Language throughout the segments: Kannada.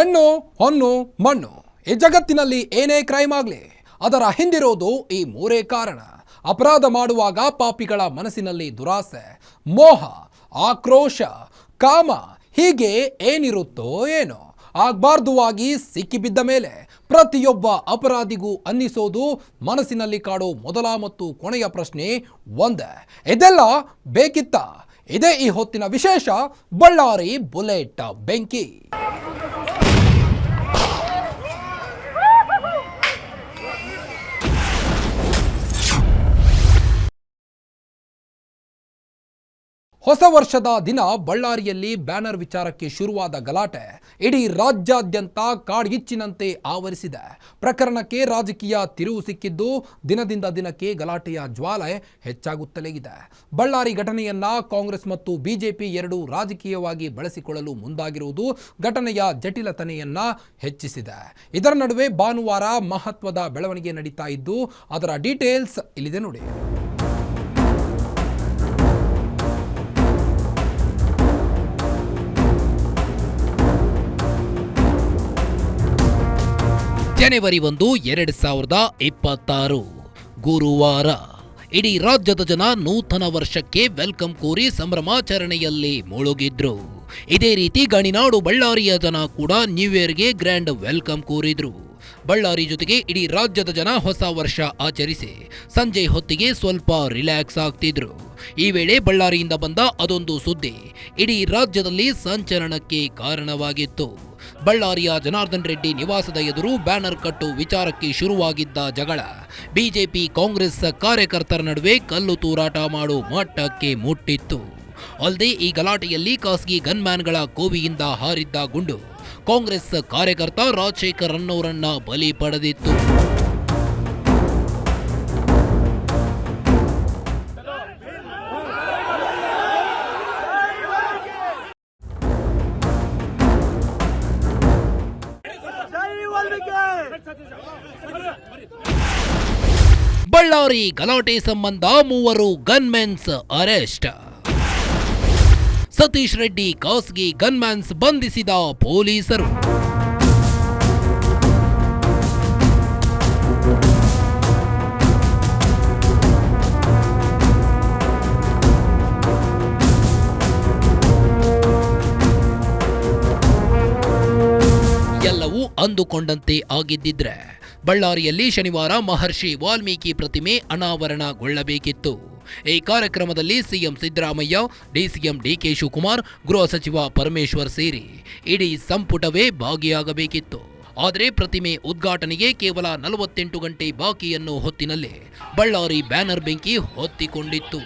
ಹೆಣ್ಣು ಹೊನ್ನು ಮಣ್ಣು ಈ ಜಗತ್ತಿನಲ್ಲಿ ಏನೇ ಕ್ರೈಮ್ ಆಗಲಿ ಅದರ ಹಿಂದಿರೋದು ಈ ಮೂರೇ ಕಾರಣ. ಅಪರಾಧ ಮಾಡುವಾಗ ಪಾಪಿಗಳ ಮನಸ್ಸಿನಲ್ಲಿ ದುರಾಸೆ, ಮೋಹ, ಆಕ್ರೋಶ, ಕಾಮ ಹೀಗೆ ಏನಿರುತ್ತೋ ಏನೋ. ಆಗಬಾರ್ದುವಾಗಿ ಸಿಕ್ಕಿಬಿದ್ದ ಮೇಲೆ ಪ್ರತಿಯೊಬ್ಬ ಅಪರಾಧಿಗೂ ಅನ್ನಿಸೋದು ಮನಸ್ಸಿನಲ್ಲಿ ಕಾಡೋ ಮೊದಲ ಮತ್ತು ಕೊನೆಯ ಪ್ರಶ್ನೆ ಒಂದೇ, ಇದೆಲ್ಲ ಬೇಕಿತ್ತ? ಇದೇ ಈ ಹೊತ್ತಿನ ವಿಶೇಷ ಬಳ್ಳಾರಿ ಬುಲೆಟ್ ಬೆಂಕಿ. ಹೊಸ ವರ್ಷದ ದಿನ ಬಳ್ಳಾರಿಯಲ್ಲಿ ಬ್ಯಾನರ್ ವಿಚಾರಕ್ಕೆ ಶುರುವಾದ ಗಲಾಟೆ ಇಡೀ ರಾಜ್ಯಾದ್ಯಂತ ಕಾಡ್ಗಿಚ್ಚಿನಂತೆ ಆವರಿಸಿದೆ. ಪ್ರಕರಣಕ್ಕೆ ರಾಜಕೀಯ ತಿರುವು ಸಿಕ್ಕಿದ್ದು ದಿನದಿಂದ ದಿನಕ್ಕೆ ಗಲಾಟೆಯ ಜ್ವಾಲೆ ಹೆಚ್ಚಾಗುತ್ತಲೇ ಇದೆ. ಬಳ್ಳಾರಿ ಘಟನೆಯನ್ನ ಕಾಂಗ್ರೆಸ್ ಮತ್ತು ಬಿಜೆಪಿ ಎರಡೂ ರಾಜಕೀಯವಾಗಿ ಬಳಸಿಕೊಳ್ಳಲು ಮುಂದಾಗಿರುವುದು ಘಟನೆಯ ಜಟಿಲತೆಯನ್ನ ಹೆಚ್ಚಿಸಿದೆ. ಇದರ ನಡುವೆ ಭಾನುವಾರ ಮಹತ್ವದ ಬೆಳವಣಿಗೆ ನಡೀತಾ ಇದ್ದು ಅದರ ಡೀಟೇಲ್ಸ್ ಇಲ್ಲಿದೆ ನೋಡಿ. ಜನವರಿ 1, 2026 ಗುರುವಾರ ಇಡೀ ರಾಜ್ಯದ ಜನ ನೂತನ ವರ್ಷಕ್ಕೆ ವೆಲ್ಕಮ್ ಕೋರಿ ಸಂಭ್ರಮಾಚರಣೆಯಲ್ಲಿ ಮುಳುಗಿದ್ರು. ಇದೇ ರೀತಿ ಗಣಿನಾಡು ಬಳ್ಳಾರಿಯ ಜನ ಕೂಡ ನ್ಯೂ ಇಯರ್ಗೆ ಗ್ರ್ಯಾಂಡ್ ವೆಲ್ಕಮ್ ಕೋರಿದ್ರು. ಬಳ್ಳಾರಿ ಜೊತೆಗೆ ಇಡೀ ರಾಜ್ಯದ ಜನ ಹೊಸ ವರ್ಷ ಆಚರಿಸಿ ಸಂಜೆ ಹೊತ್ತಿಗೆ ಸ್ವಲ್ಪ ರಿಲ್ಯಾಕ್ಸ್ ಆಗ್ತಿದ್ರು. ಈ ವೇಳೆ ಬಳ್ಳಾರಿಯಿಂದ ಬಂದ ಅದೊಂದು ಸುದ್ದಿ ಇಡೀ ರಾಜ್ಯದಲ್ಲಿ ಸಂಚಲನಕ್ಕೆ ಕಾರಣವಾಗಿತ್ತು. ಬಳ್ಳಾರಿಯ ಜನಾರ್ದನ್ ರೆಡ್ಡಿ ನಿವಾಸದ ಎದುರು ಬ್ಯಾನರ್ ಕಟ್ಟು ವಿಚಾರಕ್ಕೆ ಶುರುವಾಗಿದ್ದ ಜಗಳ ಬಿಜೆಪಿ ಕಾಂಗ್ರೆಸ್ ಕಾರ್ಯಕರ್ತರ ನಡುವೆ ಕಲ್ಲು ತೂರಾಟ ಮಾಡೋ ಮಟ್ಟಕ್ಕೆ ಮುಟ್ಟಿತ್ತು. ಅಲ್ಲದೆ ಈ ಗಲಾಟೆಯಲ್ಲಿ ಖಾಸಗಿ ಗನ್ಮ್ಯಾನ್ಗಳ ಕೋವಿಯಿಂದ ಹಾರಿದ್ದ ಗುಂಡು ಕಾಂಗ್ರೆಸ್ ಕಾರ್ಯಕರ್ತ ರಾಜಶೇಖರ್ ಅನ್ನೋರನ್ನ ಬಲಿ ಪಡೆದಿತ್ತು. ಬಳ್ಳಾರಿ ಗಲಾಟೆ ಸಂಬಂಧ 3 ಗನ್ಮೆನ್ಸ್ ಅರೆಸ್ಟ್. ಸತೀಶ್ ರೆಡ್ಡಿ ಖಾಸಗಿ ಗನ್ಮ್ಯಾನ್ಸ್ ಬಂಧಿಸಿದ ಪೊಲೀಸರು. ಎಲ್ಲವೂ ಅಂದುಕೊಂಡಂತೆ ಆಗಿದ್ದಿದ್ರೆ ಬಳ್ಳಾರಿಯಲ್ಲಿ ಶನಿವಾರ ಮಹರ್ಷಿ ವಾಲ್ಮೀಕಿ ಪ್ರತಿಮೆ ಅನಾವರಣಗೊಳ್ಳಬೇಕಿತ್ತು. ಈ ಕಾರ್ಯಕ್ರಮದಲ್ಲಿ ಸಿಎಂ ಸಿದ್ದರಾಮಯ್ಯ, ಡಿಸಿಎಂ ಡಿಕೆ ಶಿವಕುಮಾರ್, ಗೃಹ ಸಚಿವ ಪರಮೇಶ್ವರ್ ಸೇರಿ ಇಡೀ ಸಂಪುಟವೇ ಭಾಗಿಯಾಗಬೇಕಿತ್ತು. ಆದರೆ ಪ್ರತಿಮೆ ಉದ್ಘಾಟನೆಗೆ ಕೇವಲ 48 ಗಂಟೆ ಬಾಕಿಯನ್ನು ಹೊತ್ತಿನಲ್ಲೇ ಬಳ್ಳಾರಿ ಬ್ಯಾನರ್ ಬೆಂಕಿ ಹೊತ್ತಿಕೊಂಡಿತ್ತು.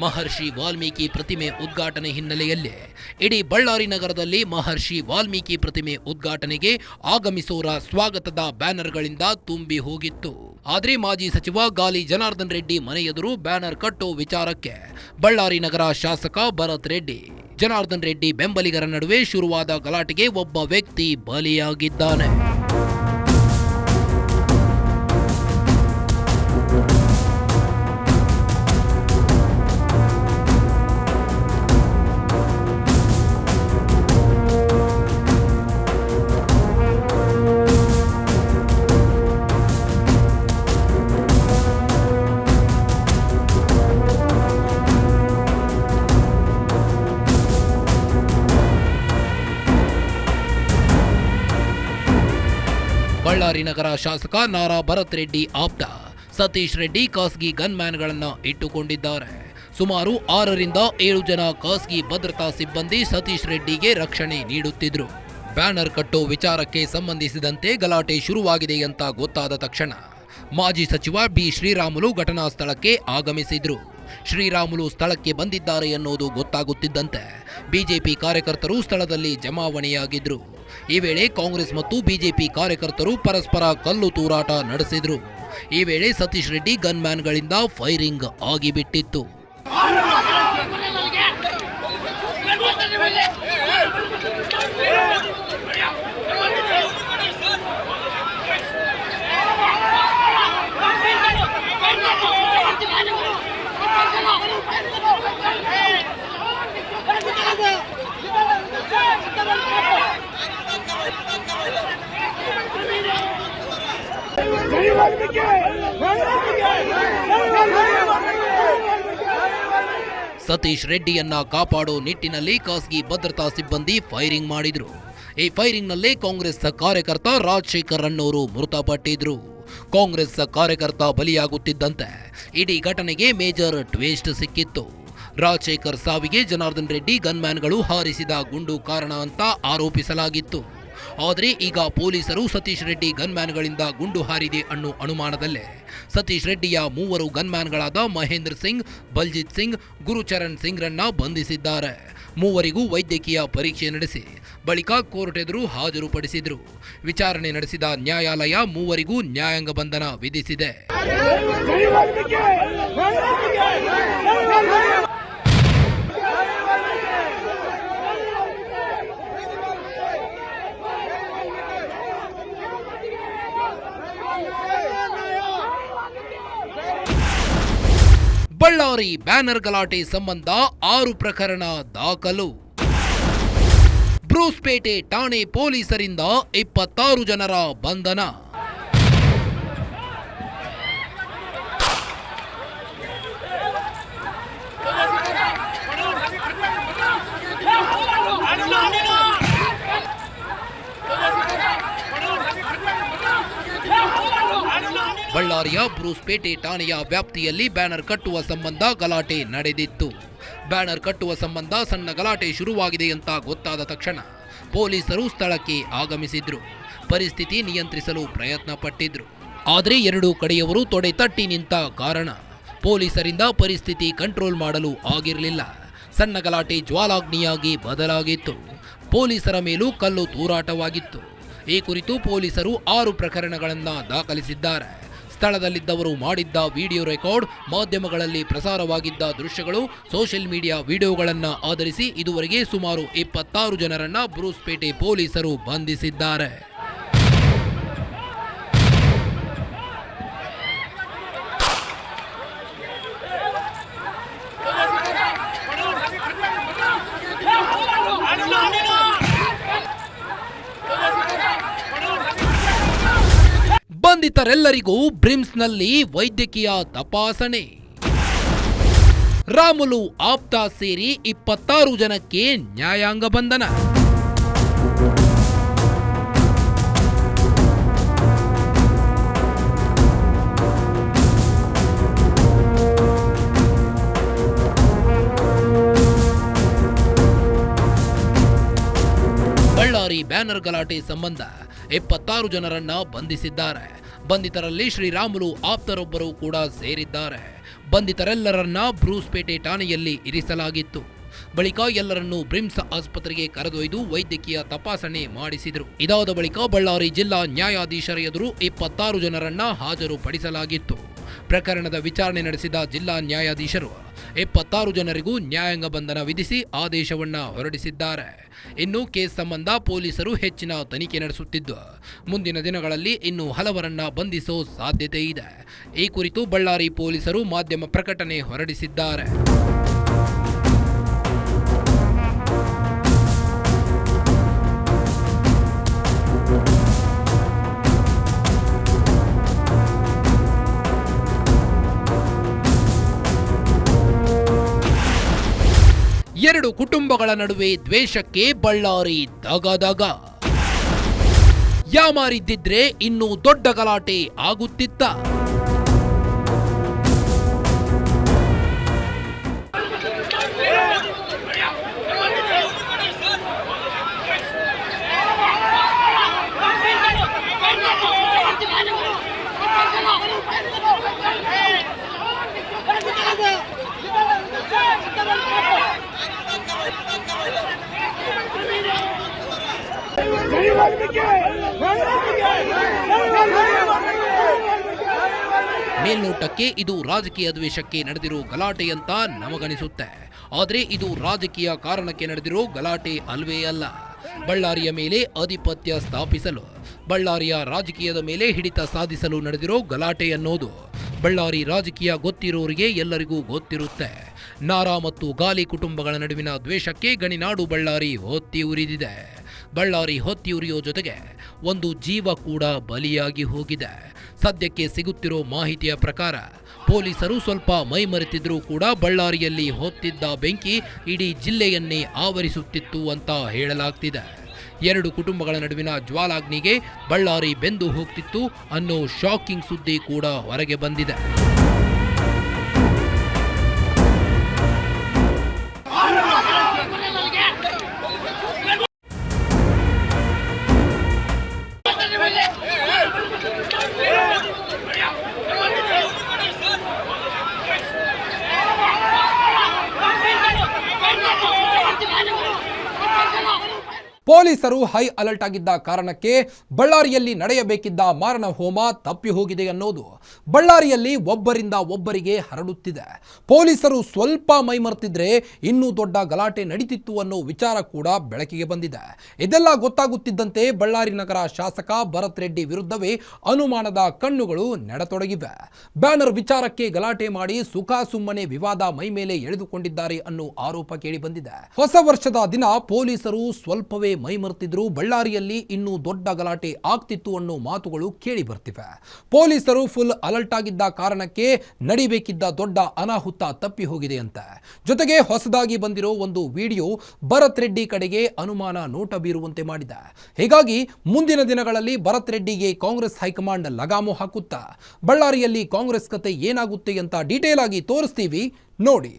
ಮಹರ್ಷಿ ವಾಲ್ಮೀಕಿ ಪ್ರತಿಮೆ ಉದ್ಘಾಟನೆ ಹಿನ್ನೆಲೆಯಲ್ಲೇ ಇಡೀ ಬಳ್ಳಾರಿ ನಗರದಲ್ಲಿ ಮಹರ್ಷಿ ವಾಲ್ಮೀಕಿ ಪ್ರತಿಮೆ ಉದ್ಘಾಟನೆಗೆ ಆಗಮಿಸೋರ ಸ್ವಾಗತದ ಬ್ಯಾನರ್ಗಳಿಂದ ತುಂಬಿ ಹೋಗಿತ್ತು. ಆದರೆ ಮಾಜಿ ಸಚಿವ ಗಾಲಿ ಜನಾರ್ದನ್ ರೆಡ್ಡಿ ಮನೆ ಎದುರು ಬ್ಯಾನರ್ ಕಟ್ಟೋ ವಿಚಾರಕ್ಕೆ ಬಳ್ಳಾರಿ ನಗರ ಶಾಸಕ ಭರತ್ ರೆಡ್ಡಿ, ಜನಾರ್ದನ್ ರೆಡ್ಡಿ ಬೆಂಬಲಿಗರ ನಡುವೆ ಶುರುವಾದ ಗಲಾಟೆಗೆ ಒಬ್ಬ ವ್ಯಕ್ತಿ ಬಲಿಯಾಗಿದ್ದಾನೆ. ಬಳ್ಳಾರಿ ನಗರ ಶಾಸಕ ನಾರಾ ಭರತ್ ರೆಡ್ಡಿ ಆಪ್ತ ಸತೀಶ್ ರೆಡ್ಡಿ ಖಾಸಗಿ ಗನ್ಮ್ಯಾನ್ಗಳನ್ನು ಇಟ್ಟುಕೊಂಡಿದ್ದಾರೆ. ಸುಮಾರು 6 ರಿಂದ 7 ಜನ ಖಾಸಗಿ ಭದ್ರತಾ ಸಿಬ್ಬಂದಿ ಸತೀಶ್ ರೆಡ್ಡಿಗೆ ರಕ್ಷಣೆ ನೀಡುತ್ತಿದ್ರು. ಬ್ಯಾನರ್ ಕಟ್ಟೋ ವಿಚಾರಕ್ಕೆ ಸಂಬಂಧಿಸಿದಂತೆ ಗಲಾಟೆ ಶುರುವಾಗಿದೆ ಅಂತ ಗೊತ್ತಾದ ತಕ್ಷಣ ಮಾಜಿ ಸಚಿವ ಬಿ ಶ್ರೀರಾಮುಲು ಘಟನಾ ಸ್ಥಳಕ್ಕೆ ಆಗಮಿಸಿದ್ರು. ಶ್ರೀರಾಮುಲು ಸ್ಥಳಕ್ಕೆ ಬಂದಿದ್ದಾರೆ ಅನ್ನೋದು ಗೊತ್ತಾಗುತ್ತಿದ್ದಂತೆ ಬಿಜೆಪಿ ಕಾರ್ಯಕರ್ತರು ಸ್ಥಳದಲ್ಲಿ ಜಮಾವಣೆಯಾಗಿದ್ರು. ಈ ವೇಳೆ ಕಾಂಗ್ರೆಸ್ ಮತ್ತು ಬಿಜೆಪಿ ಕಾರ್ಯಕರ್ತರು ಪರಸ್ಪರ ಕಲ್ಲು ತೂರಾಟ ನಡೆಸಿದ್ರು. ಈ ವೇಳೆ ಸತೀಶ್ ರೆಡ್ಡಿ ಗನ್ಮ್ಯಾನ್ಗಳಿಂದ ಫೈರಿಂಗ್ ಆಗಿಬಿಟ್ಟಿತ್ತು. ಸತೀಶ್ ರೆಡ್ಡಿಯನ್ನ ಕಾಪಾಡೋ ನಿಟ್ಟಿನಲ್ಲಿ ಖಾಸಗಿ ಭದ್ರತಾ ಸಿಬ್ಬಂದಿ ಫೈರಿಂಗ್ ಮಾಡಿದ್ರು. ಈ ಫೈರಿಂಗ್ ನಲ್ಲಿ ಕಾಂಗ್ರೆಸ್ ಕಾರ್ಯಕರ್ತ ರಾಜಶೇಖರ್ ಅನ್ನೋರು ಮೃತಪಟ್ಟಿದ್ರು. ಕಾಂಗ್ರೆಸ್ ಕಾರ್ಯಕರ್ತ ಬಲಿಯಾಗುತ್ತಿದ್ದಂತೆ ಇಡೀ ಘಟನೆಗೆ ಮೇಜರ್ ಟ್ವಿಸ್ಟ್ ಸಿಕ್ಕಿತ್ತು. ರಾಜಶೇಖರ್ ಸಾವಿಗೆ ಜನಾರ್ದನ್ ರೆಡ್ಡಿ ಗನ್ಮ್ಯಾನ್ಗಳು ಹಾರಿಸಿದ ಗುಂಡು ಕಾರಣ ಅಂತ ಆರೋಪಿಸಲಾಗಿತ್ತು. ಆದರೆ ಈಗ ಪೊಲೀಸರು ಸತೀಶ್ ರೆಡ್ಡಿ ಗನ್ಮ್ಯಾನ್ಗಳಿಂದ ಗುಂಡು ಹಾರಿದೆ ಅನ್ನೋ ಅನುಮಾನದಲ್ಲೇ ಸತೀಶ್ ರೆಡ್ಡಿಯ 3 ಗನ್ಮ್ಯಾನ್ಗಳಾದ ಮಹೇಂದ್ರ ಸಿಂಗ್, ಬಲ್ಜಿತ್ ಸಿಂಗ್, ಗುರುಚರಣ್ ಸಿಂಗ್ರನ್ನ ಬಂಧಿಸಿದ್ದಾರೆ. 3 ವೈದ್ಯಕೀಯ ಪರೀಕ್ಷೆ ನಡೆಸಿ ಬಳಿಕ ಕೋರ್ಟ್ ಎದುರು ಹಾಜರುಪಡಿಸಿದ್ರು. ವಿಚಾರಣೆ ನಡೆಸಿದ ನ್ಯಾಯಾಲಯ 3 ನ್ಯಾಯಾಂಗ ಬಂಧನ ವಿಧಿಸಿದೆ. ಬಳ್ಳಾರಿ ಬ್ಯಾನರ್ ಗಲಾಟೆ ಸಂಬಂಧ 6 ಪ್ರಕರಣ ದಾಖಲು. ಬ್ರೂಸ್ಪೇಟೆ ಠಾಣೆ ಪೊಲೀಸರಿಂದ 26 ಜನರ ಬಂಧನ. ಬಳ್ಳಾರಿಯ ಬ್ರೂಸ್ಪೇಟೆ ಠಾಣೆಯ ವ್ಯಾಪ್ತಿಯಲ್ಲಿ ಬ್ಯಾನರ್ ಕಟ್ಟುವ ಸಂಬಂಧ ಗಲಾಟೆ ನಡೆದಿತ್ತು. ಬ್ಯಾನರ್ ಕಟ್ಟುವ ಸಂಬಂಧ ಸಣ್ಣ ಗಲಾಟೆ ಶುರುವಾಗಿದೆ ಅಂತ ಗೊತ್ತಾದ ತಕ್ಷಣ ಪೊಲೀಸರು ಸ್ಥಳಕ್ಕೆ ಆಗಮಿಸಿದ್ರು. ಪರಿಸ್ಥಿತಿ ನಿಯಂತ್ರಿಸಲು ಪ್ರಯತ್ನ ಪಟ್ಟಿದ್ರು. ಆದರೆ 2 ಕಡೆಯವರು ತೊಡೆ ತಟ್ಟಿ ನಿಂತ ಕಾರಣ ಪೊಲೀಸರಿಂದ ಪರಿಸ್ಥಿತಿ ಕಂಟ್ರೋಲ್ ಮಾಡಲು ಆಗಿರಲಿಲ್ಲ. ಸಣ್ಣ ಗಲಾಟೆ ಜ್ವಾಲಾಗ್ನಿಯಾಗಿ ಬದಲಾಗಿತ್ತು. ಪೊಲೀಸರ ಮೇಲೂ ಕಲ್ಲು ತೂರಾಟವಾಗಿತ್ತು. ಈ ಕುರಿತು ಪೊಲೀಸರು 6 ಪ್ರಕರಣಗಳನ್ನು ದಾಖಲಿಸಿದ್ದಾರೆ. ಸ್ಥಳದಲ್ಲಿದ್ದವರು ಮಾಡಿದ್ದ ವಿಡಿಯೋ ರೆಕಾರ್ಡ್, ಮಾಧ್ಯಮಗಳಲ್ಲಿ ಪ್ರಸಾರವಾಗಿದ್ದ ದೃಶ್ಯಗಳು, ಸೋಷಿಯಲ್ ಮೀಡಿಯಾ ವಿಡಿಯೋಗಳನ್ನು ಆಧರಿಸಿ ಇದುವರೆಗೆ ಸುಮಾರು 26 ಜನರನ್ನ ಬ್ರೂಸ್ಪೇಟೆ ಪೊಲೀಸರು ಬಂಧಿಸಿದ್ದಾರೆ. ಬಂಧಿತರೆಲ್ಲರಿಗೂ ಬ್ರಿಮ್ಸ್ನಲ್ಲಿ ವೈದ್ಯಕೀಯ ತಪಾಸಣೆ. ರಾಮುಲು ಆಪ್ತ ಸೇರಿ 26 ಜನಕ್ಕೆ ನ್ಯಾಯಾಂಗ ಬಂಧನ. ಬಳ್ಳಾರಿ ಬ್ಯಾನರ್ ಗಲಾಟೆ ಸಂಬಂಧ 26 ಜನರನ್ನ ಬಂಧಿಸಿದ್ದಾರೆ. ಬಂಧಿತರಲ್ಲಿ ಶ್ರೀರಾಮುಲು ಆಪ್ತರೊಬ್ಬರು ಕೂಡ ಸೇರಿದ್ದಾರೆ. ಬಂಧಿತರೆಲ್ಲರನ್ನ ಬ್ರೂಸ್ಪೇಟೆ ಠಾಣೆಯಲ್ಲಿ ಇರಿಸಲಾಗಿತ್ತು. ಬಳಿಕ ಎಲ್ಲರನ್ನೂ ಬ್ರಿಮ್ಸ್ ಆಸ್ಪತ್ರೆಗೆ ಕರೆದೊಯ್ದು ವೈದ್ಯಕೀಯ ತಪಾಸಣೆ ಮಾಡಿಸಿದರು. ಇದಾದ ಬಳಿಕ ಬಳ್ಳಾರಿ ಜಿಲ್ಲಾ ನ್ಯಾಯಾಧೀಶರ ಎದುರು 26 ಜನರನ್ನ ಹಾಜರುಪಡಿಸಲಾಗಿತ್ತು. ಪ್ರಕರಣದ ವಿಚಾರಣೆ ನಡೆಸಿದ ಜಿಲ್ಲಾ ನ್ಯಾಯಾಧೀಶರು 26 ಜನರಿಗೂ ನ್ಯಾಯಾಂಗ ಬಂಧನ ವಿಧಿಸಿ ಆದೇಶವನ್ನ ಹೊರಡಿಸಿದ್ದಾರೆ. ಇನ್ನು ಕೇಸ್ ಸಂಬಂಧ ಪೊಲೀಸರು ಹೆಚ್ಚಿನ ತನಿಖೆ ನಡೆಸುತ್ತಿದ್ದು, ಮುಂದಿನ ದಿನಗಳಲ್ಲಿ ಇನ್ನೂ ಹಲವರನ್ನ ಬಂಧಿಸೋ ಸಾಧ್ಯತೆ ಇದೆ. ಈ ಕುರಿತು ಬಳ್ಳಾರಿ ಪೊಲೀಸರು ಮಾಧ್ಯಮ ಪ್ರಕಟಣೆ ಹೊರಡಿಸಿದ್ದಾರೆ. ಎರಡು ಕುಟುಂಬಗಳ ನಡುವೆ ದ್ವೇಷಕ್ಕೆ ಬಳ್ಳಾರಿ ದಗದಗ. ಯಾಮಾರಿದ್ದಿದ್ರೆ ಇನ್ನೂ ದೊಡ್ಡ ಗಲಾಟೆ ಆಗುತ್ತಿತ್ತ. ಮೇಲ್ನೋಟಕ್ಕೆ ಇದು ರಾಜಕೀಯ ದ್ವೇಷಕ್ಕೆ ನಡೆದಿರೋ ಗಲಾಟೆ ಅಂತ ನಮಗನಿಸುತ್ತೆ. ಆದರೆ ಇದು ರಾಜಕೀಯ ಕಾರಣಕ್ಕೆ ನಡೆದಿರೋ ಗಲಾಟೆ ಅಲ್ವೇ ಅಲ್ಲ. ಬಳ್ಳಾರಿಯ ಮೇಲೆ ಆಧಿಪತ್ಯ ಸ್ಥಾಪಿಸಲು, ಬಳ್ಳಾರಿಯ ರಾಜಕೀಯದ ಮೇಲೆ ಹಿಡಿತ ಸಾಧಿಸಲು ನಡೆದಿರೋ ಗಲಾಟೆ ಅನ್ನೋದು ಬಳ್ಳಾರಿ ರಾಜಕೀಯ ಗೊತ್ತಿರೋರಿಗೆ ಎಲ್ಲರಿಗೂ ಗೊತ್ತಿರುತ್ತೆ. ನಾರಾ ಮತ್ತು ಗಾಲಿ ಕುಟುಂಬಗಳ ನಡುವಿನ ದ್ವೇಷಕ್ಕೆ ಗಣಿನಾಡು ಬಳ್ಳಾರಿ ಹೊತ್ತಿ ಉರಿದಿದೆ. ಬಳ್ಳಾರಿ ಹೊತ್ತಿಯುರಿಯೋ ಜೊತೆಗೆ ಒಂದು ಜೀವ ಕೂಡ ಬಲಿಯಾಗಿ ಹೋಗಿದೆ. ಸದ್ಯಕ್ಕೆ ಸಿಗುತ್ತಿರೋ ಮಾಹಿತಿಯ ಪ್ರಕಾರ ಪೊಲೀಸರು ಸ್ವಲ್ಪ ಮೈಮರೆತಿದ್ರೂ ಕೂಡ ಬಳ್ಳಾರಿಯಲ್ಲಿ ಹೊತ್ತಿದ್ದ ಬೆಂಕಿ ಇಡೀ ಜಿಲ್ಲೆಯನ್ನೇ ಆವರಿಸುತ್ತಿತ್ತು ಅಂತ ಹೇಳಲಾಗ್ತಿದೆ. ಎರಡು ಕುಟುಂಬಗಳ ನಡುವಿನ ಜ್ವಾಲಾಗ್ನಿಗೆ ಬಳ್ಳಾರಿ ಬೆಂದು ಹೋಗ್ತಿತ್ತು ಅನ್ನೋ ಶಾಕಿಂಗ್ ಸುದ್ದಿ ಕೂಡ ಹೊರಗೆ ಬಂದಿದೆ. ಪೊಲೀಸರು ಹೈ ಅಲರ್ಟ್ ಆಗಿದ್ದ ಕಾರಣಕ್ಕೆ ಬಳ್ಳಾರಿಯಲ್ಲಿ ನಡೆಯಬೇಕಿದ್ದ ಮಾರಣ ಹೋಮ ತಪ್ಪಿ ಹೋಗಿದೆ ಅನ್ನೋದು ಬಳ್ಳಾರಿಯಲ್ಲಿ ಒಬ್ಬರಿಂದ ಒಬ್ಬರಿಗೆ ಹರಡುತ್ತಿದೆ. ಪೊಲೀಸರು ಸ್ವಲ್ಪ ಮೈಮರೆತಿದ್ರೆ ಇನ್ನೂ ದೊಡ್ಡ ಗಲಾಟೆ ನಡೀತಿತ್ತು ಅನ್ನೋ ವಿಚಾರ ಕೂಡ ಬೆಳಕಿಗೆ ಬಂದಿದೆ. ಇದೆಲ್ಲ ಗೊತ್ತಾಗುತ್ತಿದ್ದಂತೆ ಬಳ್ಳಾರಿ ನಗರ ಶಾಸಕ ಭರತ್ ರೆಡ್ಡಿ ವಿರುದ್ಧವೇ ಅನುಮಾನದ ಕಣ್ಣುಗಳು ನೆಡತೊಡಗಿವೆ. ಬ್ಯಾನರ್ ವಿಚಾರಕ್ಕೆ ಗಲಾಟೆ ಮಾಡಿ ಸುಖ ಸುಮ್ಮನೆ ವಿವಾದ ಮೈಮೇಲೆ ಎಳೆದುಕೊಂಡಿದ್ದಾರೆ ಅನ್ನೋ ಆರೋಪ ಕೇಳಿ ಬಂದಿದೆ. ಹೊಸ ವರ್ಷದ ದಿನ ಪೊಲೀಸರು ಸ್ವಲ್ಪವೇ ಮೈಮರೆತಿದ್ರು ಬಳ್ಳಾರಿಯಲ್ಲಿ ಇನ್ನೂ ದೊಡ್ಡ ಗಲಾಟೆ ಆಗ್ತಿತ್ತು ಅನ್ನೋ ಮಾತುಗಳು ಕೇಳಿ ಬರ್ತಿವೆ. ಪೊಲೀಸರು ಫುಲ್ ಅಲರ್ಟ್ ಆಗಿದ್ದ ಕಾರಣಕ್ಕೆ ನಡಿಬೇಕಿದ್ದ ದೊಡ್ಡ ಅನಾಹುತ ತಪ್ಪಿ ಹೋಗಿದೆ ಅಂತ. ಜೊತೆಗೆ ಹೊಸದಾಗಿ ಬಂದಿರೋ ಒಂದು ವಿಡಿಯೋ ಭರತ್ ರೆಡ್ಡಿ ಕಡೆಗೆ ಅನುಮಾನ ನೋಟ ಬೀರುವಂತೆ ಮಾಡಿದೆ. ಹೀಗಾಗಿ ಮುಂದಿನ ದಿನಗಳಲ್ಲಿ ಭರತ್ ರೆಡ್ಡಿಗೆ ಕಾಂಗ್ರೆಸ್ ಹೈಕಮಾಂಡ್ ಲಗಾಮು ಹಾಕುತ್ತಾ ಬಳ್ಳಾರಿಯಲ್ಲಿ ಕಾಂಗ್ರೆಸ್ ಕತೆ ಏನಾಗುತ್ತೆ ಅಂತ ಡೀಟೇಲ್ ಆಗಿ ತೋರಿಸ್ತೀವಿ, ನೋಡಿ.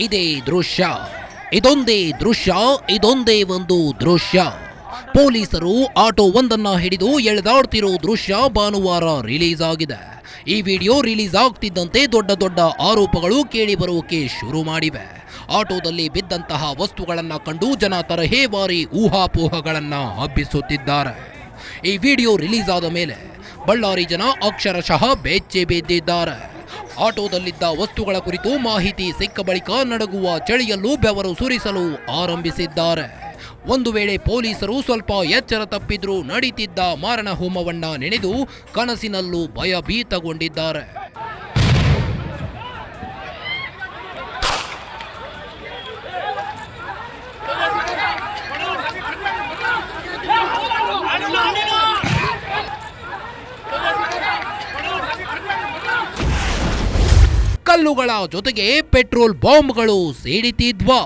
ಇದೇ ದೃಶ್ಯ, ಇದೊಂದೇ ಒಂದು ದೃಶ್ಯ. ಪೊಲೀಸರು ಆಟೋ ಒಂದನ್ನ ಹಿಡಿದು ಎಳೆದಾಡ್ತಿರೋ ದೃಶ್ಯ ಭಾನುವಾರ ರಿಲೀಸ್ ಆಗಿದೆ. ಈ ವಿಡಿಯೋ ರಿಲೀಸ್ ಆಗ್ತಿದ್ದಂತೆ ದೊಡ್ಡ ದೊಡ್ಡ ಆರೋಪಗಳು ಕೇಳಿ ಬರೋಕೆ ಶುರು ಮಾಡಿವೆ. ಆಟೋದಲ್ಲಿ ಬಿದ್ದಂತಹ ವಸ್ತುಗಳನ್ನ ಕಂಡು ಜನ ತರಹೇವಾರಿ ಊಹಾಪೋಹಗಳನ್ನ ಹಬ್ಬಿಸುತ್ತಿದ್ದಾರೆ. ಈ ವಿಡಿಯೋ ರಿಲೀಸ್ ಆದ ಮೇಲೆ ಬಳ್ಳಾರಿ ಜನ ಅಕ್ಷರಶಃ ಬೆಚ್ಚಿ ಬಿದ್ದಿದ್ದಾರೆ. ಆಟೋದಲ್ಲಿದ್ದ ವಸ್ತುಗಳ ಕುರಿತು ಮಾಹಿತಿ ಸಿಕ್ಕ ಬಳಿಕ ನಡುಗುವ ಚಳಿಯಲ್ಲೂ ಬೆವರು ಸುರಿಸಲು ಆರಂಭಿಸಿದ್ದಾರೆ. ಒಂದು ವೇಳೆ ಪೊಲೀಸರು ಸ್ವಲ್ಪ ಎಚ್ಚರ ತಪ್ಪಿದ್ರೂ ನಡೀತಿದ್ದ ಮಾರಣ ಹೋಮವನ್ನ ನೆನೆದು ಕನಸಿನಲ್ಲೂ ಭಯಭೀತಗೊಂಡಿದ್ದಾರೆ. ಕಲ್ಲುಗಳ ಜೊತೆಗೆ ಪೆಟ್ರೋಲ್ ಬಾಂಬ್ಗಳು ಸಿಡಿತಿದ್ವಾ?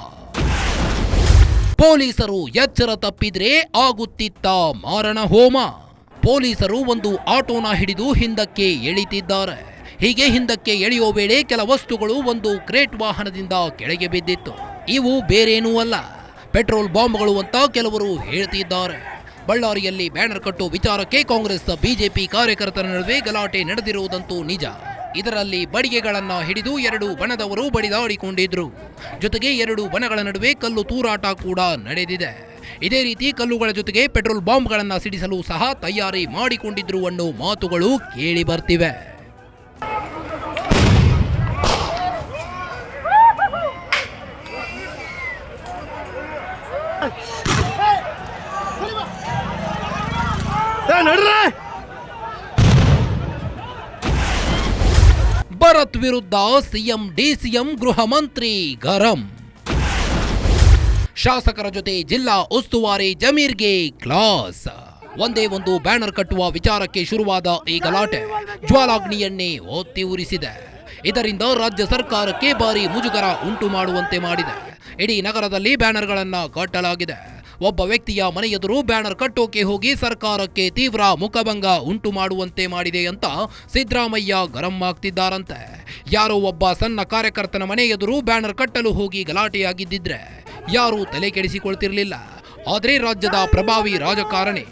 ಪೊಲೀಸರು ಎಚ್ಚರ ತಪ್ಪಿದ್ರೆ ಆಗುತ್ತಿತ್ತ ಮಾರಣ ಹೋಮ. ಪೊಲೀಸರು ಒಂದು ಆಟೋನ ಹಿಡಿದು ಹಿಂದಕ್ಕೆ ಎಳಿತಿದ್ದಾರೆ. ಹೀಗೆ ಹಿಂದಕ್ಕೆ ಎಳೆಯೋ ವೇಳೆ ಕೆಲ ವಸ್ತುಗಳು ಒಂದು ಕ್ರೇಟ್ ವಾಹನದಿಂದ ಕೆಳಗೆ ಬಿದ್ದಿತ್ತು. ಇವು ಬೇರೇನೂ ಅಲ್ಲ, ಪೆಟ್ರೋಲ್ ಬಾಂಬ್ಗಳು ಅಂತ ಕೆಲವರು ಹೇಳ್ತಿದ್ದಾರೆ. ಬಳ್ಳಾರಿಯಲ್ಲಿ ಬ್ಯಾನರ್ ಕಟ್ಟೋ ವಿಚಾರಕ್ಕೆ ಕಾಂಗ್ರೆಸ್ ಬಿಜೆಪಿ ಕಾರ್ಯಕರ್ತರ ನಡುವೆ ಗಲಾಟೆ ನಡೆದಿರುವುದಂತೂ ನಿಜ. ಇದರಲ್ಲಿ ಬಡಿಗೆಗಳನ್ನ ಹಿಡಿದು ಎರಡು ಬಣದವರು ಬಡಿದಾಡಿಕೊಂಡಿದ್ರು. ಜೊತೆಗೆ ಎರಡು ಬಣಗಳ ನಡುವೆ ಕಲ್ಲು ತೂರಾಟ ಕೂಡ ನಡೆದಿದೆ. ಇದೇ ರೀತಿ ಕಲ್ಲುಗಳ ಜೊತೆಗೆ ಪೆಟ್ರೋಲ್ ಬಾಂಬ್ಗಳನ್ನ ಸಿಡಿಸಲು ಸಹ ತಯಾರಿ ಮಾಡಿಕೊಂಡಿದ್ರು ಅನ್ನೋ ಮಾತುಗಳು ಕೇಳಿ ಬರ್ತಿವೆ. ಭರತ್ ವಿರುದ್ಧ ಸಿಎಂ ಡಿಸಿಎಂ ಗೃಹ ಮಂತ್ರಿ ಗರಂ. ಶಾಸಕರ ಜೊತೆ ಜಿಲ್ಲಾ ಉಸ್ತುವಾರಿ ಜಮೀರ್ಗೆ ಕ್ಲಾಸ್. ಒಂದೇ ಒಂದು ಬ್ಯಾನರ್ ಕಟ್ಟುವ ವಿಚಾರಕ್ಕೆ ಶುರುವಾದ ಈ ಗಲಾಟೆ ಜ್ವಾಲಾಗ್ನಿಯನ್ನೇ ಹೊತ್ತಿ ಉರಿಸಿದೆ. ಇದರಿಂದ ರಾಜ್ಯ ಸರ್ಕಾರಕ್ಕೆ ಭಾರಿ ಮುಜುಗರ ಉಂಟು ಮಾಡುವಂತೆ ಮಾಡಿದೆ. ಇಡೀ ನಗರದಲ್ಲಿ ಬ್ಯಾನರ್ಗಳನ್ನ ಕಟ್ಟಲಾಗಿದೆ. ಒಬ್ಬ ವ್ಯಕ್ತಿಯ ಮನೆ ಎದುರು ಬ್ಯಾನರ್ ಕಟ್ಟೋಕೆ ಹೋಗಿ ಸರ್ಕಾರಕ್ಕೆ ತೀವ್ರ ಮುಖಭಂಗ ಉಂಟು ಮಾಡುವಂತೆ ಮಾಡಿದೆ ಅಂತ ಸಿದ್ದರಾಮಯ್ಯ ಗರಂ ಆಗ್ತಿದ್ದಾರಂತೆ. ಯಾರೋ ಒಬ್ಬ ಸಣ್ಣ ಕಾರ್ಯಕರ್ತನ ಮನೆ ಎದುರು ಬ್ಯಾನರ್ ಕಟ್ಟಲು ಹೋಗಿ ಗಲಾಟೆಯಾಗಿದ್ದಿದ್ರೆ ಯಾರೂ ತಲೆ ಕೆಡಿಸಿಕೊಳ್ತಿರ್ಲಿಲ್ಲ. ಆದರೆ ರಾಜ್ಯದ ಪ್ರಭಾವಿ ರಾಜಕಾರಣಿ,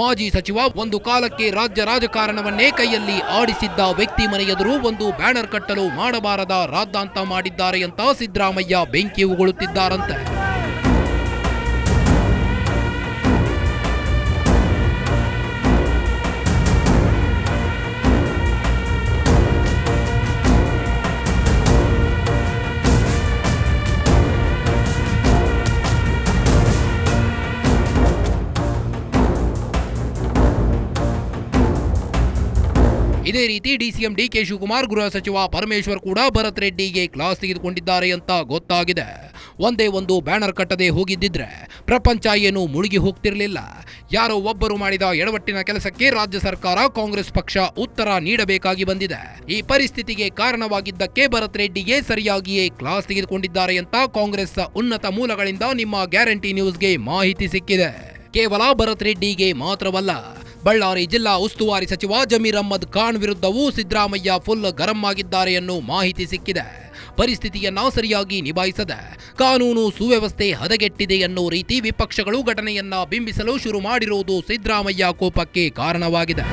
ಮಾಜಿ ಸಚಿವ, ಒಂದು ಕಾಲಕ್ಕೆ ರಾಜ್ಯ ರಾಜಕಾರಣವನ್ನೇ ಕೈಯಲ್ಲಿ ಆಡಿಸಿದ್ದ ವ್ಯಕ್ತಿ ಮನೆ ಎದುರು ಒಂದು ಬ್ಯಾನರ್ ಕಟ್ಟಲು ಮಾಡಬಾರದ ರಾದ್ದಾಂತ ಮಾಡಿದ್ದಾರೆ ಅಂತ ಸಿದ್ದರಾಮಯ್ಯ ಬೆಂಕಿ ಉಗುಳುತ್ತಿದ್ದಾರಂತೆ. ಇದೇ ರೀತಿ ಡಿಸಿಎಂ ಡಿಕೆ ಶಿವಕುಮಾರ್, ಗೃಹ ಸಚಿವ ಪರಮೇಶ್ವರ್ ಕೂಡ ಭರತ್ ರೆಡ್ಡಿಗೆ ಕ್ಲಾಸ್ ತೆಗೆದುಕೊಂಡಿದ್ದಾರೆ ಅಂತ ಗೊತ್ತಾಗಿದೆ. ಒಂದೇ ಒಂದು ಬ್ಯಾನರ್ ಕಟ್ಟದೆ ಹೋಗಿದ್ದಿದ್ರೆ ಪ್ರಪಂಚ ಏನು ಮುಳುಗಿ ಹೋಗ್ತಿರ್ಲಿಲ್ಲ. ಯಾರೋ ಒಬ್ಬರು ಮಾಡಿದ ಎಡವಟ್ಟಿನ ಕೆಲಸಕ್ಕೆ ರಾಜ್ಯ ಸರ್ಕಾರ, ಕಾಂಗ್ರೆಸ್ ಪಕ್ಷ ಉತ್ತರ ನೀಡಬೇಕಾಗಿ ಬಂದಿದೆ. ಈ ಪರಿಸ್ಥಿತಿಗೆ ಕಾರಣವಾಗಿದ್ದಕ್ಕೆ ಭರತ್ ರೆಡ್ಡಿಗೆ ಸರಿಯಾಗಿಯೇ ಕ್ಲಾಸ್ ತೆಗೆದುಕೊಂಡಿದ್ದಾರೆ ಅಂತ ಕಾಂಗ್ರೆಸ್ ಉನ್ನತ ಮೂಲಗಳಿಂದ ನಿಮ್ಮ ಗ್ಯಾರಂಟಿ ನ್ಯೂಸ್ಗೆ ಮಾಹಿತಿ ಸಿಕ್ಕಿದೆ. ಕೇವಲ ಭರತ್ ರೆಡ್ಡಿಗೆ ಮಾತ್ರವಲ್ಲ, ಬಳ್ಳಾರಿ ಜಿಲ್ಲಾ ಉಸ್ತುವಾರಿ ಸಚಿವ ಜಮೀರ್ ಅಹ್ಮದ್ ಖಾನ್ ವಿರುದ್ಧವೂ ಸಿದ್ದರಾಮಯ್ಯ ಫುಲ್ ಗರಂ ಆಗಿದ್ದಾರೆ ಅನ್ನೋ ಮಾಹಿತಿ ಸಿಕ್ಕಿದೆ. ಪರಿಸ್ಥಿತಿಯನ್ನ ಸರಿಯಾಗಿ ನಿಭಾಯಿಸದೆ ಕಾನೂನು ಸುವ್ಯವಸ್ಥೆ ಹದಗೆಟ್ಟಿದೆ ಅನ್ನೋ ರೀತಿ ವಿಪಕ್ಷಗಳು ಘಟನೆಯನ್ನ ಬಿಂಬಿಸಲು ಶುರು ಮಾಡಿರುವುದು ಸಿದ್ದರಾಮಯ್ಯ ಕೋಪಕ್ಕೆ ಕಾರಣವಾಗಿದೆ.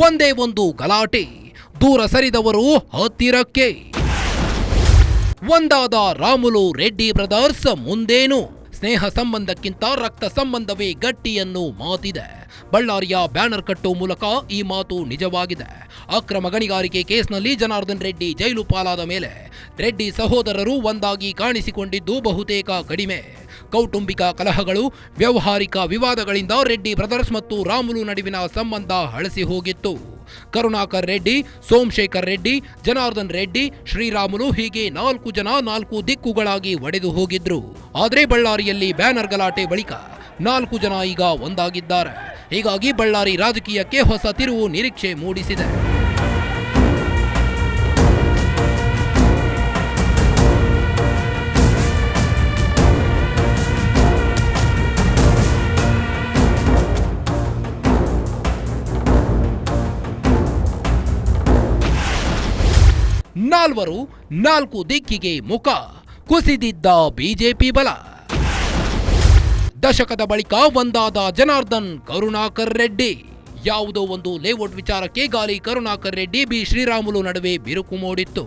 ಒಂದೇ ಒಂದು ಗಲಾಟೆ, ದೂರ ಸರಿದವರು ಹತ್ತಿರಕ್ಕೆ. ಒಂದಾದ ರಾಮುಲು ರೆಡ್ಡಿ ಬ್ರದರ್ಸ್ ಮುಂದೇನು? ಸ್ನೇಹ ಸಂಬಂಧಕ್ಕಿಂತ ರಕ್ತ ಸಂಬಂಧವೇ ಗಟ್ಟಿ ಅನ್ನೋ ಮಾತಿದೆ. ಬಳ್ಳಾರಿಯ ಬ್ಯಾನರ್ ಕಟ್ಟೋ ಮೂಲಕ ಈ ಮಾತು ನಿಜವಾಗಿದೆ. ಅಕ್ರಮ ಗಣಿಗಾರಿಕೆ ಕೇಸ್ನಲ್ಲಿ ಜನಾರ್ದನ್ ರೆಡ್ಡಿ ಜೈಲು ಪಾಲಾದ ಮೇಲೆ ರೆಡ್ಡಿ ಸಹೋದರರು ಒಂದಾಗಿ ಕಾಣಿಸಿಕೊಂಡಿದ್ದು ಬಹುತೇಕ ಕಡಿಮೆ. ಕೌಟುಂಬಿಕ ಕಲಹಗಳು, ವ್ಯಾವಹಾರಿಕ ವಿವಾದಗಳಿಂದ ರೆಡ್ಡಿ ಬ್ರದರ್ಸ್ ಮತ್ತು ರಾಮುಲು ನಡುವಿನ ಸಂಬಂಧ ಹಳಸಿ ಹೋಗಿತ್ತು. ಕರುಣಾಕರ್ ರೆಡ್ಡಿ, ಸೋಮಶೇಖರ್ ರೆಡ್ಡಿ, ಜನಾರ್ದನ್ ರೆಡ್ಡಿ, ಶ್ರೀರಾಮುಲು ಹೀಗೆ 4 ಜನ 4 ದಿಕ್ಕುಗಳಾಗಿ ಒಡೆದು ಹೋಗಿದ್ರು. ಆದ್ರೆ ಬಳ್ಳಾರಿಯಲ್ಲಿ ಬ್ಯಾನರ್ ಗಲಾಟೆ ಬಳಿಕ 4 ಜನ ಈಗ ಒಂದಾಗಿದ್ದಾರೆ. ಹೀಗಾಗಿ ಬಳ್ಳಾರಿ ರಾಜಕೀಯಕ್ಕೆ ಹೊಸ ತಿರುವು ನಿರೀಕ್ಷೆ ಮೂಡಿಸಿದೆ. ನಾಲ್ವರು 4 ದಿಕ್ಕಿಗೆ ಮುಖ, ಕುಸಿದಿದ್ದ ಬಿಜೆಪಿ ಬಲ. ದಶಕದ ಬಳಿಕ ಒಂದಾದ ಜನಾರ್ದನ್ ಕರುಣಾಕರ್ ರೆಡ್ಡಿ. ಯಾವುದೋ ಒಂದು ಲೇಔಟ್ ವಿಚಾರಕ್ಕೆ ಗಾಲಿ ಕರುಣಾಕರ್ ರೆಡ್ಡಿ ಬಿ ಶ್ರೀರಾಮುಲು ನಡುವೆ ಬಿರುಕು ಮೂಡಿತ್ತು.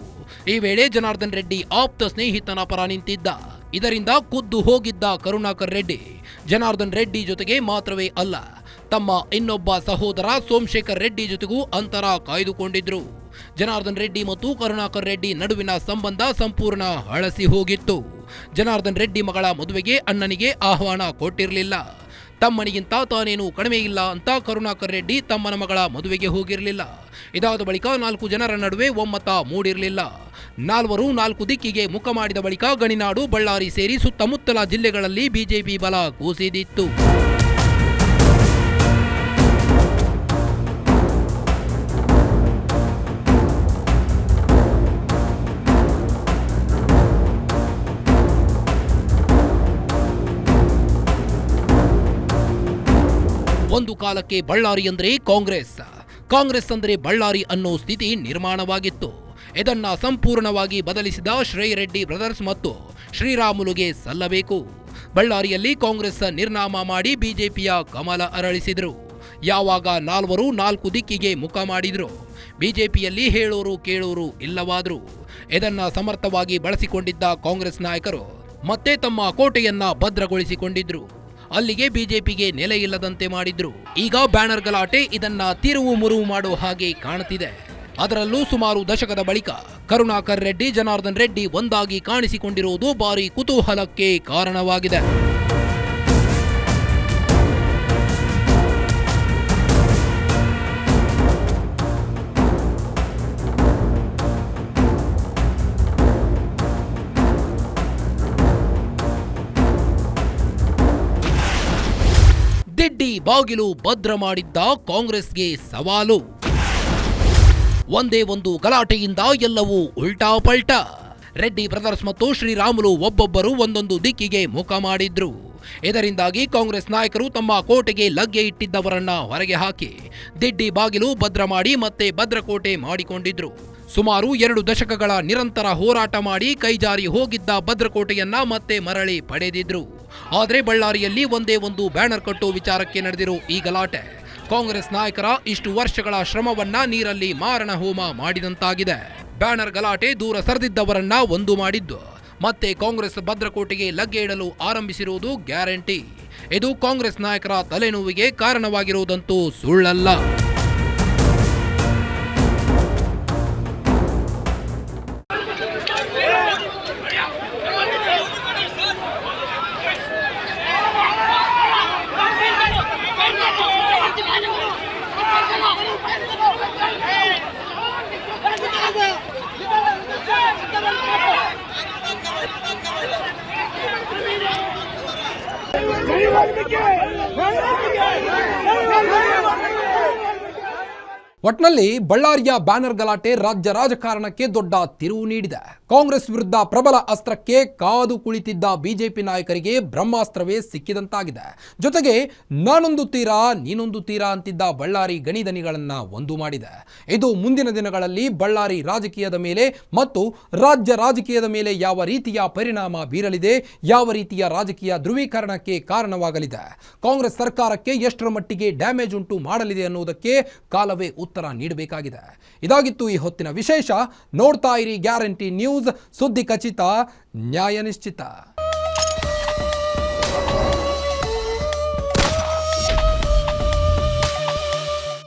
ಈ ವೇಳೆ ಜನಾರ್ದನ್ ರೆಡ್ಡಿ ಆಪ್ತ ಸ್ನೇಹಿತನ ಪರ ನಿಂತಿದ್ದ. ಇದರಿಂದ ಖುದ್ದು ಹೋಗಿದ್ದ ಕರುಣಾಕರ್ ರೆಡ್ಡಿ ಜನಾರ್ದನ್ ರೆಡ್ಡಿ ಜೊತೆಗೆ ಮಾತ್ರವೇ ಅಲ್ಲ, ತಮ್ಮ ಇನ್ನೊಬ್ಬ ಸಹೋದರ ಸೋಮಶೇಖರ್ ರೆಡ್ಡಿ ಜೊತೆಗೂ ಅಂತರ ಕಾಯ್ದುಕೊಂಡಿದ್ರು. ಜನಾರ್ದನ್ ರೆಡ್ಡಿ ಮತ್ತು ಕರುಣಾಕರ್ ರೆಡ್ಡಿ ನಡುವಿನ ಸಂಬಂಧ ಸಂಪೂರ್ಣ ಹಳಸಿ ಹೋಗಿತ್ತು. ಜನಾರ್ದನ್ ರೆಡ್ಡಿ ಮಗಳ ಮದುವೆಗೆ ಅಣ್ಣನಿಗೆ ಆಹ್ವಾನ ಕೊಟ್ಟಿರಲಿಲ್ಲ. ತಮ್ಮನಿಗಿಂತ ತಾನೇನು ಕಡಿಮೆ ಇಲ್ಲ ಅಂತ ಕರುಣಾಕರ್ ರೆಡ್ಡಿ ತಮ್ಮನ ಮಗಳ ಮದುವೆಗೆ ಹೋಗಿರಲಿಲ್ಲ. ಇದಾದ ಬಳಿಕ 4 ಜನರ ನಡುವೆ ಒಮ್ಮತ ಮೂಡಿರಲಿಲ್ಲ. 4 ದಿಕ್ಕಿಗೆ ಮುಖ ಮಾಡಿದ ಬಳಿಕ ಗಣಿನಾಡು, ಬಳ್ಳಾರಿ ಸೇರಿ ಸುತ್ತಮುತ್ತಲ ಜಿಲ್ಲೆಗಳಲ್ಲಿ ಬಿಜೆಪಿ ಬಲ ಕುಸಿದಿತ್ತು. ಒಂದು ಕಾಲಕ್ಕೆ ಬಳ್ಳಾರಿ ಅಂದ್ರೆ ಕಾಂಗ್ರೆಸ್ ಅಂದ್ರೆ ಬಳ್ಳಾರಿ ಅನ್ನೋ ಸ್ಥಿತಿ ನಿರ್ಮಾಣವಾಗಿತ್ತು. ಇದನ್ನ ಸಂಪೂರ್ಣವಾಗಿ ಬದಲಿಸಿದ ಶ್ರೇಯ್ ರೆಡ್ಡಿ ಬ್ರದರ್ಸ್ ಮತ್ತು ಶ್ರೀರಾಮುಲುಗೆ ಸಲ್ಲಬೇಕು. ಬಳ್ಳಾರಿಯಲ್ಲಿ ಕಾಂಗ್ರೆಸ್ ನಿರ್ನಾಮ ಮಾಡಿ ಬಿಜೆಪಿಯ ಕಮಲ ಅರಳಿಸಿದ್ರು. ಯಾವಾಗ 4 ದಿಕ್ಕಿಗೆ ಮುಖ ಮಾಡಿದ್ರು, ಬಿಜೆಪಿಯಲ್ಲಿ ಹೇಳೋರು ಕೇಳೋರು ಇಲ್ಲವಾದ್ರು. ಇದನ್ನ ಸಮರ್ಥವಾಗಿ ಬಳಸಿಕೊಂಡಿದ್ದ ಕಾಂಗ್ರೆಸ್ ನಾಯಕರು ಮತ್ತೆ ತಮ್ಮ ಕೋಟೆಯನ್ನ ಭದ್ರಗೊಳಿಸಿಕೊಂಡಿದ್ರು. ಅಲ್ಲಿಗೆ ಬಿಜೆಪಿಗೆ ನೆಲೆ ಇಲ್ಲದಂತೆ ಮಾಡಿದ್ರು. ಈಗ ಬ್ಯಾನರ್ ಗಲಾಟೆ ಇದನ್ನ ತಿರುವು ಮುರುವು ಮಾಡೋ ಹಾಗೆ ಕಾಣುತ್ತಿದೆ. ಅದರಲ್ಲೂ ಸುಮಾರು ದಶಕದ ಬಳಿಕ ಕರುಣಾಕರ್ ರೆಡ್ಡಿ, ಜನಾರ್ದನ್ ರೆಡ್ಡಿ ಒಂದಾಗಿ ಕಾಣಿಸಿಕೊಂಡಿರುವುದು ಭಾರಿ ಕುತೂಹಲಕ್ಕೆ ಕಾರಣವಾಗಿದೆ. ದಿಡ್ಡಿ ಬಾಗಿಲು ಭದ್ರ ಮಾಡಿದ್ದ ಕಾಂಗ್ರೆಸ್ಗೆ ಸವಾಲು. ಒಂದೇ ಒಂದು ಗಲಾಟೆಯಿಂದ ಎಲ್ಲವೂ ಉಲ್ಟಾ ಪಲ್ಟಾ. ರೆಡ್ಡಿ ಬ್ರದರ್ಸ್ ಮತ್ತು ಶ್ರೀರಾಮುಲು ಒಬ್ಬೊಬ್ಬರು ಒಂದೊಂದು ದಿಕ್ಕಿಗೆ ಮುಖ ಮಾಡಿದ್ರು. ಇದರಿಂದಾಗಿ ಕಾಂಗ್ರೆಸ್ ನಾಯಕರು ತಮ್ಮ ಕೋಟೆಗೆ ಲಗ್ಗೆ ಇಟ್ಟಿದ್ದವರನ್ನ ಹೊರಗೆ ಹಾಕಿ ದಿಡ್ಡಿ ಬಾಗಿಲು ಭದ್ರ ಮಾಡಿ ಮತ್ತೆ ಭದ್ರಕೋಟೆ ಮಾಡಿಕೊಂಡಿದ್ರು. ಸುಮಾರು 2 ದಶಕಗಳ ನಿರಂತರ ಹೋರಾಟ ಮಾಡಿ ಕೈಜಾರಿ ಹೋಗಿದ್ದ ಭದ್ರಕೋಟೆಯನ್ನ ಮತ್ತೆ ಮರಳಿ ಪಡೆದಿದ್ರು. ಆದ್ರೆ ಬಳ್ಳಾರಿಯಲ್ಲಿ ಒಂದೇ ಒಂದು ಬ್ಯಾನರ್ ಕಟ್ಟೋ ವಿಚಾರಕ್ಕೆ ನಡೆದಿರೋ ಈ ಗಲಾಟೆ ಕಾಂಗ್ರೆಸ್ ನಾಯಕರ ಇಷ್ಟು ವರ್ಷಗಳ ಶ್ರಮವನ್ನ ನೀರಲ್ಲಿ ಮಾರಣ ಹೋಮ ಮಾಡಿದಂತಾಗಿದೆ. ಬ್ಯಾನರ್ ಗಲಾಟೆ ದೂರ ಸರಿದಿದ್ದವರನ್ನ ಒಂದು ಮಾಡಿದ್ದು ಮತ್ತೆ ಕಾಂಗ್ರೆಸ್ ಭದ್ರಕೋಟೆಗೆ ಲಗ್ಗೆ ಇಡಲು ಆರಂಭಿಸಿರುವುದು ಗ್ಯಾರಂಟಿ. ಇದು ಕಾಂಗ್ರೆಸ್ ನಾಯಕರ ತಲೆನೋವಿಗೆ ಕಾರಣವಾಗಿರುವುದಂತೂ ಸುಳ್ಳಲ್ಲ. ಒಟ್ನಲ್ಲಿ ಬಳ್ಳಾರಿಯ ಬ್ಯಾನರ್ ಗಲಾಟೆ ರಾಜ್ಯ ರಾಜಕಾರಣಕ್ಕೆ ದೊಡ್ಡ ತಿರುವು ನೀಡಿದೆ. ಕಾಂಗ್ರೆಸ್ ವಿರುದ್ಧ ಪ್ರಬಲ ಅಸ್ತ್ರಕ್ಕೆ ಕಾದು ಕುಳಿತಿದ್ದ ಬಿಜೆಪಿ ನಾಯಕರಿಗೆ ಬ್ರಹ್ಮಾಸ್ತ್ರವೇ ಸಿಕ್ಕಿದಂತಾಗಿದೆ. ಜೊತೆಗೆ ನಾನೊಂದು ತೀರಾ ನೀನೊಂದು ತೀರಾ ಅಂತಿದ್ದ ಬಳ್ಳಾರಿ ಗಣಿದನಿಗಳನ್ನ ಒಂದು ಮಾಡಿದೆ. ಇದು ಮುಂದಿನ ದಿನಗಳಲ್ಲಿ ಬಳ್ಳಾರಿ ರಾಜಕೀಯದ ಮೇಲೆ ಮತ್ತು ರಾಜ್ಯ ರಾಜಕೀಯದ ಮೇಲೆ ಯಾವ ರೀತಿಯ ಪರಿಣಾಮ ಬೀರಲಿದೆ, ಯಾವ ರೀತಿಯ ರಾಜಕೀಯ ಧ್ರುವೀಕರಣಕ್ಕೆ ಕಾರಣವಾಗಲಿದೆ, ಕಾಂಗ್ರೆಸ್ ಸರ್ಕಾರಕ್ಕೆ ಎಷ್ಟರ ಮಟ್ಟಿಗೆ ಡ್ಯಾಮೇಜ್ ಉಂಟು ಮಾಡಲಿದೆ ಅನ್ನುವುದಕ್ಕೆ ಕಾಲವೇ ಉತ್ತರ ನೀಡಬೇಕಾಗಿದೆ. ಇದಾಗಿತ್ತು ಈ ಹೊತ್ತಿನ ವಿಶೇಷ. ನೋಡ್ತಾ ಇರಿ ಗ್ಯಾರಂಟಿ ನ್ಯೂಸ್, ಸುದ್ದಿ ಖಚಿತ, ನ್ಯಾಯ ನಿಶ್ಚಿತ.